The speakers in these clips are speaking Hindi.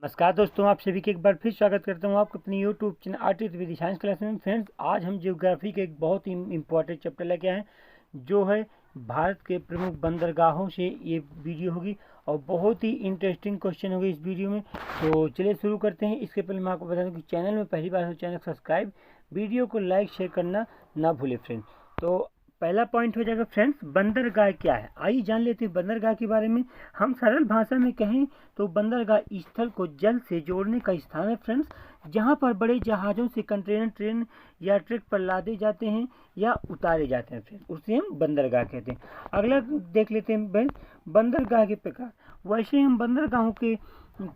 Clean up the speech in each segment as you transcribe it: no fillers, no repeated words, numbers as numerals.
नमस्कार दोस्तों, आप सभी के एक बार फिर स्वागत करता हूं आपको अपनी YouTube channel artist with science class में। फ्रेंड्स, आज हम ज्योग्राफी के एक बहुत ही इम्पोर्टेंट चैप्टर लेके आए हैं, जो है भारत के प्रमुख बंदरगाहों से ये वीडियो होगी और बहुत ही इंटरेस्टिंग क्वेश्चन होगी इस वीडियो में। तो चलिए शुरू करते हैं। इसके पहले मैं आपको बता दूं कि चैनल में पहली बार हो चैनल सब्सक्राइब, वीडियो को लाइक शेयर करना ना भूलें फ्रेंड्स। तो पहला पॉइंट हो जाएगा फ्रेंड्स, बंदरगाह क्या है। आइए जान लेते हैं बंदरगाह के बारे में। हम सरल भाषा में कहें तो बंदरगाह स्थल को जल से जोड़ने का स्थान है फ्रेंड्स, जहां पर बड़े जहाज़ों से कंटेनर ट्रेन या ट्रक पर लादे जाते हैं या उतारे जाते हैं फ्रेंड्स, उसे हम बंदरगाह कहते हैं। अगला देख लेते हैं फ्रेंड्स, बंदरगाह के प्रकार। वैसे हम बंदरगाहों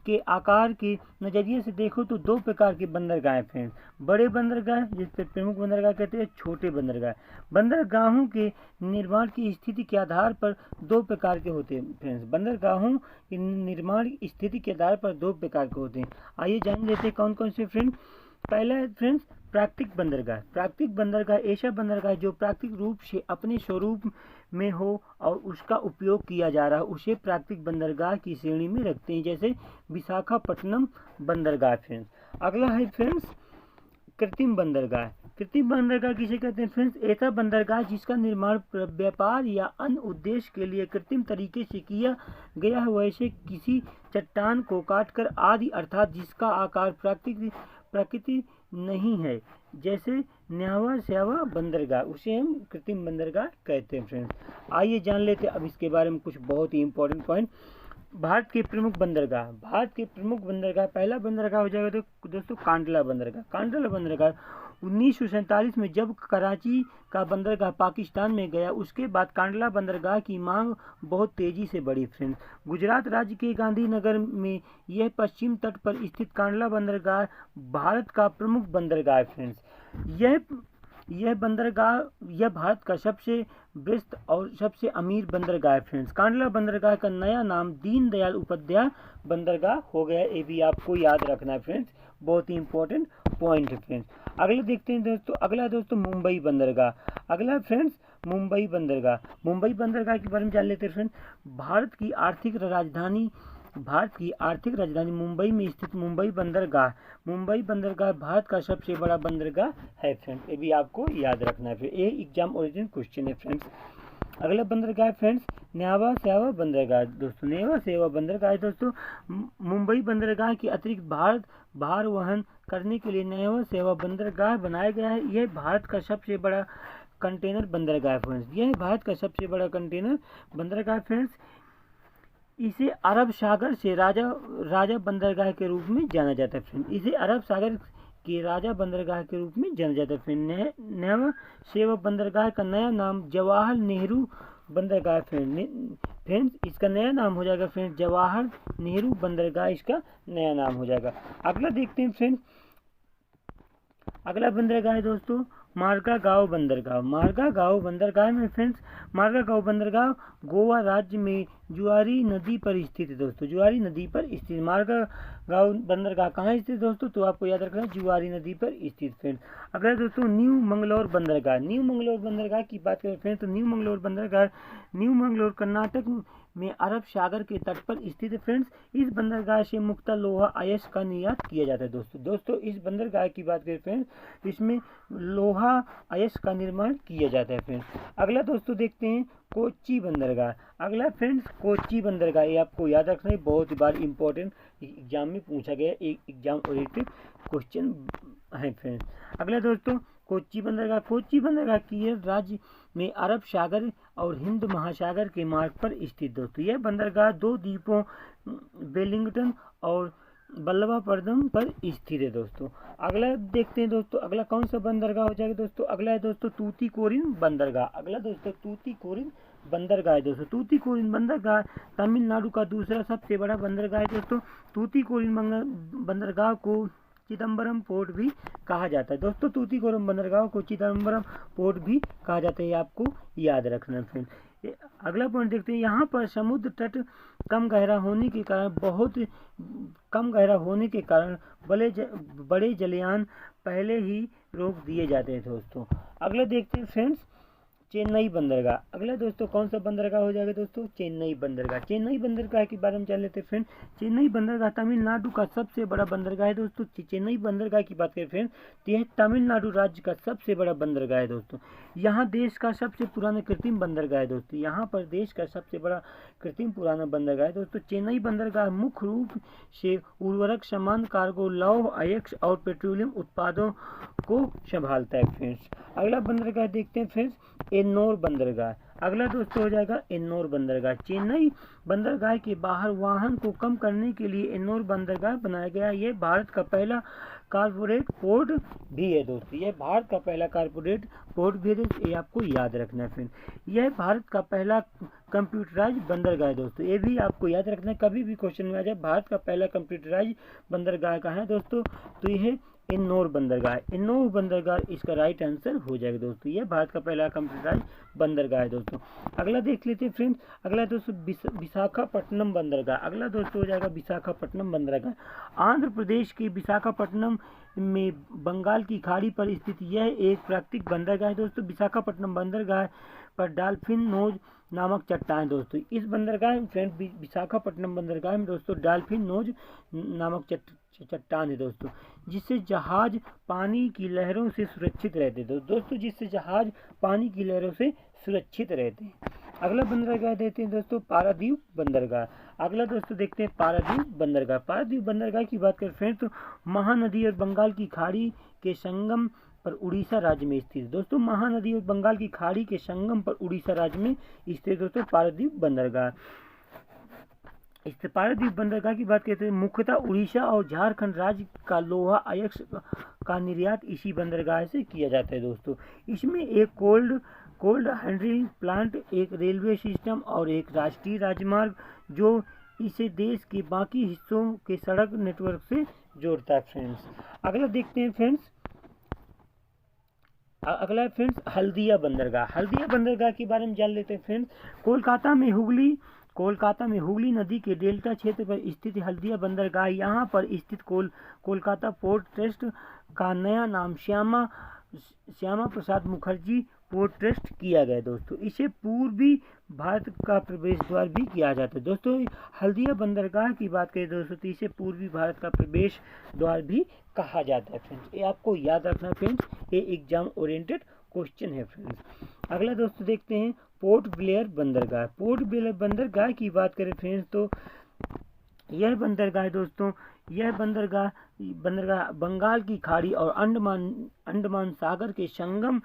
के आकार के नज़रिए से देखो तो दो प्रकार के बंदरगाह हैं फ्रेंड्स, बड़े बंदरगाह जिसपे प्रमुख बंदरगाह कहते हैं, छोटे बंदरगाह। बंदरगाहों के निर्माण की स्थिति के आधार पर दो प्रकार के होते हैं फ्रेंड्स। बंदरगाहों के निर्माण स्थिति के आधार पर दो प्रकार के होते हैं। आइए जान लेते हैं कौन कौन से फ्रेंड्स। पहला है फ्रेंड्स प्राकृतिक बंदरगाह। प्राकृतिक बंदरगाह ऐसा बंदरगाह है जो प्राकृतिक रूप से अपने स्वरूप में हो और उसका उपयोग किया जा रहा है, उसे प्राकृतिक बंदरगाह की श्रेणी में रखते हैं, जैसे विशाखापट्टनम बंदरगाह फ्रेंड्स। अगला है फ्रेंड्स कृत्रिम बंदरगाह। कृत्रिम बंदरगाह किसे कहते हैं फ्रेंड्स? ऐसा बंदरगाह जिसका निर्माण व्यापार या अन्य उद्देश्य के लिए कृत्रिम तरीके से किया गया है, वैसे किसी चट्टान को काटकर आदि, अर्थात जिसका आकार प्रकृति नहीं है, जैसे न्यावा श्यावा बंदरगाह, उसे हम कृत्रिम बंदरगाह कहते हैं फ्रेंड्स। आइए जान लेते हैं अब इसके बारे में कुछ बहुत ही इंपॉर्टेंट पॉइंट। भारत के प्रमुख बंदरगाह। भारत के प्रमुख बंदरगाह, पहला बंदरगाह हो जाएगा तो दोस्तों कांडला बंदरगाह। कांडला बंदरगाह 1947 में जब कराची का बंदरगाह पाकिस्तान में गया, उसके बाद कांडला बंदरगाह की मांग बहुत तेजी से बढ़ी फ्रेंड्स। गुजरात राज्य के गांधीनगर में यह पश्चिम तट पर स्थित कांडला बंदरगाह भारत का प्रमुख बंदरगाह है फ्रेंड्स। यह भारत का सबसे व्यस्त और सबसे अमीर बंदरगाह है फ्रेंड्स। कांडला बंदरगाह का नया नाम दीनदयाल उपाध्याय बंदरगाह हो गया, ये भी आपको याद रखना है फ्रेंड्स, बहुत ही इंपॉर्टेंट पॉइंट है फ्रेंड्स। अगला देखते हैं दोस्तों, अगला दोस्तों मुंबई बंदरगाह। अगला फ्रेंड्स मुंबई बंदरगाह। मुंबई बंदरगाह के बारे में जान लेते हैं फ्रेंड्स। भारत की आर्थिक राजधानी मुंबई में स्थित मुंबई बंदरगाह भारत का सबसे बड़ा बंदरगाह है फ्रेंड्स, ये भी आपको याद रखना है, ये एग्जाम ओरिजिनल क्वेश्चन है फ्रेंड्स। अगला बंदरगाह फ्रेंड्स न्यावा श्यावा बंदरगाह। दोस्तों न्यावा श्यावा बंदरगाह है दोस्तों, मुंबई बंदरगाह के अतिरिक्त भार वहन करने के लिए न्यावा श्यावा बंदरगाह बनाया गया है। यह भारत का सबसे बड़ा कंटेनर बंदरगाह फ्रेंड्स, यह भारत का सबसे बड़ा कंटेनर बंदरगाह फ्रेंड्स। इसे अरब सागर से राजा बंदरगाह के रूप में जाना जाता है फ्रेंड, इसे अरब सागर के राजा बंदरगाह के रूप में जाना जाता है फ्रेंड। न्यावा श्यावा बंदरगाह का नया नाम जवाहर नेहरू बंदरगाह फ्रेंड्स, इसका नया नाम हो जाएगा फ्रेंड्स जवाहर नेहरू बंदरगाह, इसका नया नाम हो जाएगा। अगला देखते हैं फ्रेंड्स, अगला बंदरगाह है दोस्तों मार्गागांव बंदरगाह। मार्गागांव बंदरगाह में फ्रेंड्स, मार्गागांव बंदरगाह गोवा राज्य में जुआरी नदी पर स्थित है दोस्तों, जुआरी नदी पर स्थित मार्गागांव बंदरगाह कहाँ स्थित है दोस्तों? तो आपको याद रखना है जुआरी नदी पर स्थित फ्रेंड्स। अगला दोस्तों न्यू मंगलौर बंदरगाह। न्यू मंगलौर बंदरगाह की बात करें फ्रेंड्स तो न्यू मंगलौर कर्नाटक में अरब सागर के तट पर स्थित है फ्रेंड्स। इस बंदरगाह से मुक्ता लोहा अयस्क का निर्यात किया जाता है दोस्तों इस बंदरगाह की बात करें फ्रेंड्स, इसमें लोहा अयस्क का निर्माण किया जाता है फ्रेंड्स। अगला दोस्तों देखते हैं कोच्चि बंदरगाह। अगला फ्रेंड्स कोच्चि बंदरगाह, ये आपको याद रखना है, बहुत ही बार इंपॉर्टेंट एग्जाम में पूछा गया एक एग्जाम ओरिएंटेड क्वेश्चन है फ्रेंड्स। अगला दोस्तों कोच्चि बंदरगाह केरल राज्य में अरब सागर और हिंद महासागर के मार्ग पर स्थित दोस्तों। यह बंदरगाह दो द्वीपों वेलिंगटन और बल्लभापट्टनम पर स्थित है दोस्तों। अगला देखते हैं दोस्तों, अगला कौन सा बंदरगाह हो जाएगा दोस्तों? अगला है दोस्तों तूतीकोरिन बंदरगाह। अगला दोस्तों तूतीकोरिन बंदरगाह है दोस्तों। तूतीकोरिन बंदरगाह तमिलनाडु का दूसरा सबसे बड़ा बंदरगाह है दोस्तों। तूतीकोरिन बंदरगाह को चिदम्बरम पोर्ट भी कहा जाता है दोस्तों, तूतीकोरिन बंदरगाह को चिदम्बरम पोर्ट भी कहा जाता है, ये आपको याद रखना है फ्रेंड। अगला पॉइंट देखते हैं, यहाँ पर समुद्र तट कम गहरा होने के कारण बड़े जलयान पहले ही रोक दिए जाते हैं दोस्तों। अगला देखते हैं फ्रेंड्स चेन्नई बंदरगाह। अगला दोस्तों कौन सा बंदरगाह हो जाएगा दोस्तों, चेन्नई बंदरगाह। चेन्नई बंदरगाह के बारे में जान लेते हैं फ्रेंड। चेन्नई बंदरगाह तमिलनाडु का सबसे बड़ा बंदरगाह है दोस्तों। चेन्नई बंदरगाह की बात करें फ्रेंड तो यह तमिलनाडु राज्य का सबसे बड़ा बंदरगाह है दोस्तों। यहाँ देश का सबसे पुराना कृत्रिम बंदरगाह है दोस्तों। यहाँ पर देश का सबसे बड़ा कृत्रिम पुराना बंदरगाह है दोस्तों। चेन्नई बंदरगाह मुख्य रूप से उर्वरक, सामान, कार्गो, लौह अयस्क और पेट्रोलियम उत्पादों को संभालता है फ्रेंड्स। अगला बंदरगाह देखते हैं फ्रेंड्स, एन्नोर बंदरगाह। अगला दोस्तों हो जाएगा एन्नोर बंदरगाह। चेन्नई बंदरगाह के बाहर वाहन को कम करने के लिए एन्नोर बंदरगाह बनाया गया। यह भारत का पहला कारपोरेट पोर्ट भी है दोस्तों। यह भारत का पहला कारपोरेट पोर्ट भी है, ये आपको याद रखना है फ्रेंड। यह भारत का पहला कंप्यूटराइज बंदरगाह है दोस्तों। ये भी आपको याद रखना है, कभी भी क्वेश्चन में आ जाए भारत का पहला कंप्यूटराइज बंदरगाह कहाँ है दोस्तों, तो यह एन्नोर बंदरगाह। एन्नोर बंदरगाह इसका राइट आंसर हो जाएगा दोस्तों। यह भारत का पहला कंप्यूटराइज बंदरगाह है दोस्तों। अगला देख लेते हैं फ्रेंड्स। अगला दोस्तों विशाखापट्टनम बंदरगाह। अगला दोस्तों हो जाएगा विशाखापट्टनम बंदरगाह। आंध्र प्रदेश के विशाखापट्टनम में बंगाल की खाड़ी पर स्थित यह एक प्राकृतिक बंदरगाह है दोस्तों। विशाखापट्टनम बंदरगाह पर डॉल्फिन नोज नामक चट्टान दोस्तों। इस बंदरगाह में फ्रेंड विशाखापट्टनम बंदरगाह में दोस्तों डॉल्फिन नोज नामक चट्टान है दोस्तों, जिससे जहाज पानी की लहरों से सुरक्षित रहते दोस्तों। जिससे जहाज पानी की लहरों से सुरक्षित रहते हैं। अगला बंदरगाह देते हैं दोस्तों पारादीप बंदरगाह। अगला दोस्तों देखते हैं पारादीप बंदरगाह। पारादीप बंदरगाह की बात करें फ्रेंड तो महानदी और बंगाल की खाड़ी के संगम पर उड़ीसा राज्य में स्थित दोस्तों। महानदी और बंगाल की खाड़ी के संगम पर उड़ीसा राज्य में स्थित दोस्तों पारादीप बंदरगाह। इस पारादीप बंदरगाह की बात करते हैं, मुख्यतः उड़ीसा और झारखंड राज्य का लोहा अयस्क का निर्यात इसी बंदरगाह से किया जाता है दोस्तों। इसमें एक कोल्ड हैंडलिंग प्लांट, एक रेलवे सिस्टम और एक राष्ट्रीय राजमार्ग जो इसे देश के बाकी हिस्सों के सड़क नेटवर्क से जोड़ता है फ्रेंड्स। अगला देखते हैं फ्रेंड्स, अगला फ्रेंड्स हल्दिया बंदरगाह। हल्दिया बंदरगाह के बारे में जान लेते हैं फ्रेंड्स। कोलकाता में हुगली नदी के डेल्टा क्षेत्र पर स्थित हल्दिया बंदरगाह। यहाँ पर स्थित कोलकाता पोर्ट ट्रस्ट का नया नाम श्यामा प्रसाद मुखर्जी पोर्ट ट्रस्ट किया गया दोस्तों। इसे पूर्वी भारत का प्रवेश द्वार भी किया जाता है दोस्तों। हल्दिया बंदरगाह की बात करें दोस्तों तो इसे पूर्वी भारत का प्रवेश द्वार भी कहा जाता है फ्रेंड्स। ये आपको याद रखना फ्रेंड्स, ये एग्जाम ओरिएंटेड क्वेश्चन है फ्रेंड्स। अगला दोस्तों देखते हैं पोर्ट ब्लेयर बंदरगाह। पोर्ट ब्लेयर बंदरगाह की बात करें फ्रेंड्स तो यह बंदरगाह दोस्तों, यह बंदरगाह बंगाल की खाड़ी और अंडमान सागर के संगम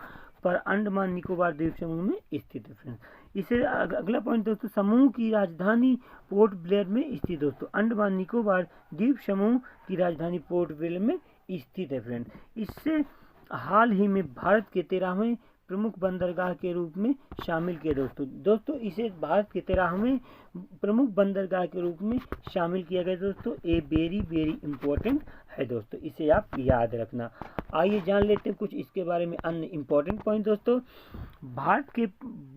पर अंडमान निकोबार द्वीप समूह में स्थित है फ्रेंड्स। इसे अगला पॉइंट दोस्तों, समूह की राजधानी पोर्ट ब्लेयर में स्थित दोस्तों। अंडमान निकोबार द्वीप समूह की राजधानी पोर्ट ब्लेयर में स्थित है फ्रेंड। इससे हाल ही में भारत के 13वें प्रमुख बंदरगाह के रूप में शामिल किया दोस्तों। इसे भारत के 13वें प्रमुख बंदरगाह के रूप में शामिल किया गया दोस्तों। ये वेरी इंपॉर्टेंट है दोस्तों, इसे आप याद रखना। आइए जान लेते हैं कुछ इसके बारे में अन्य इंपॉर्टेंट पॉइंट दोस्तों। भारत के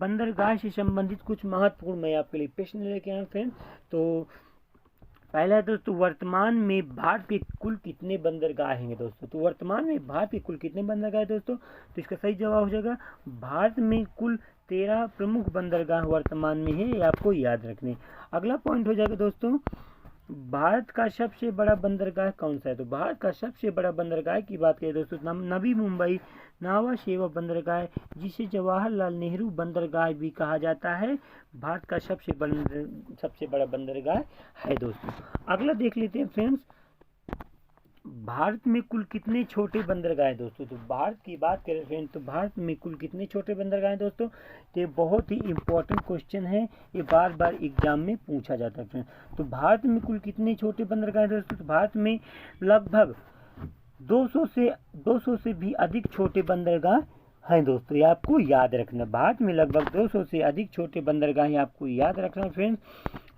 बंदरगाह से संबंधित कुछ महत्वपूर्ण मैं आपके लिए प्रश्न लेके आया फ्रेंड। तो पहला है दोस्तों, वर्तमान में भारत के कुल कितने बंदरगाह हैं दोस्तों। तो वर्तमान में भारत के कुल कितने बंदरगाह हैं दोस्तों, तो इसका सही जवाब हो जाएगा भारत में कुल 13 प्रमुख बंदरगाह वर्तमान में है, ये आपको याद रखने। अगला पॉइंट हो जाएगा दोस्तों, भारत का सबसे बड़ा बंदरगाह कौन सा है। तो भारत का सबसे बड़ा बंदरगाह की बात करें दोस्तों, नवी मुंबई नावा शेवा बंदरगाह, जिसे जवाहरलाल नेहरू बंदरगाह भी कहा जाता है, भारत का सबसे बड़ा बंदरगाह है दोस्तों। अगला देख लेते हैं फ्रेंड्स, भारत में कुल कितने छोटे बंदरगाह हैं दोस्तों। तो भारत की बात करें फ्रेंड तो भारत में कुल कितने छोटे बंदरगाह हैं दोस्तों। तो ये बहुत ही इंपॉर्टेंट क्वेश्चन है, ये बार एग्जाम में पूछा जाता है फ्रेंड। तो भारत में कुल कितने छोटे बंदरगाह हैं दोस्तों। तो भारत में लगभग 200 से भी अधिक छोटे बंदरगाह हैं दोस्तों, ये आपको याद रखना। भारत में लगभग 200 से अधिक छोटे बंदरगाह हैं, आपको याद रखना फ्रेंड्स।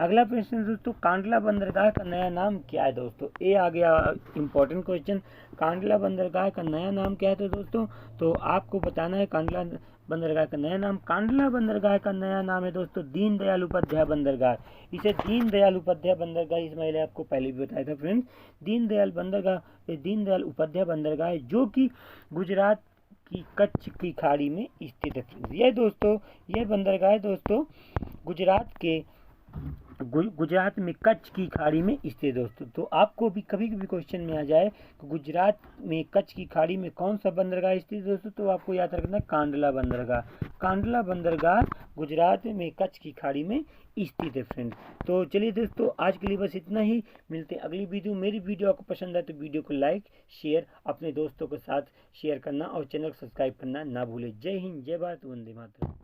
अगला प्रश्न दोस्तों, कांडला बंदरगाह का नया नाम क्या है दोस्तों। ये आ गया इंपॉर्टेंट क्वेश्चन, कांडला बंदरगाह का नया नाम क्या है तो दोस्तों, तो आपको बताना है कांडला बंदरगाह का नया नाम। कांडला बंदरगाह का नया नाम है दोस्तों दीनदयाल उपाध्याय बंदरगाह। इसे दीनदयाल उपाध्याय बंदरगाह, इस मैंने आपको पहले भी बताया था फ्रेंड्स। दीनदयाल उपाध्याय बंदरगाह है, जो कि गुजरात की कच्छ की खाड़ी में स्थित है। यह दोस्तों यह बंदरगाह है दोस्तों गुजरात में कच्छ की खाड़ी में स्थित है दोस्तों। तो आपको भी कभी कभी क्वेश्चन में आ जाए कि गुजरात में कच्छ की खाड़ी में कौन सा बंदरगाह स्थित है दोस्तों, तो आपको याद रखना कांडला बंदरगाह। कांडला बंदरगाह गुजरात में कच्छ की खाड़ी में स्थित है फ्रेंड। तो चलिए दोस्तों आज के लिए बस इतना ही, मिलते हैं अगली वीडियो। मेरी वीडियो आपको पसंद आए तो वीडियो को लाइक शेयर अपने दोस्तों के साथ शेयर करना और चैनल को सब्सक्राइब करना ना भूले। जय हिंद, जय भारत, वंदे मातरम।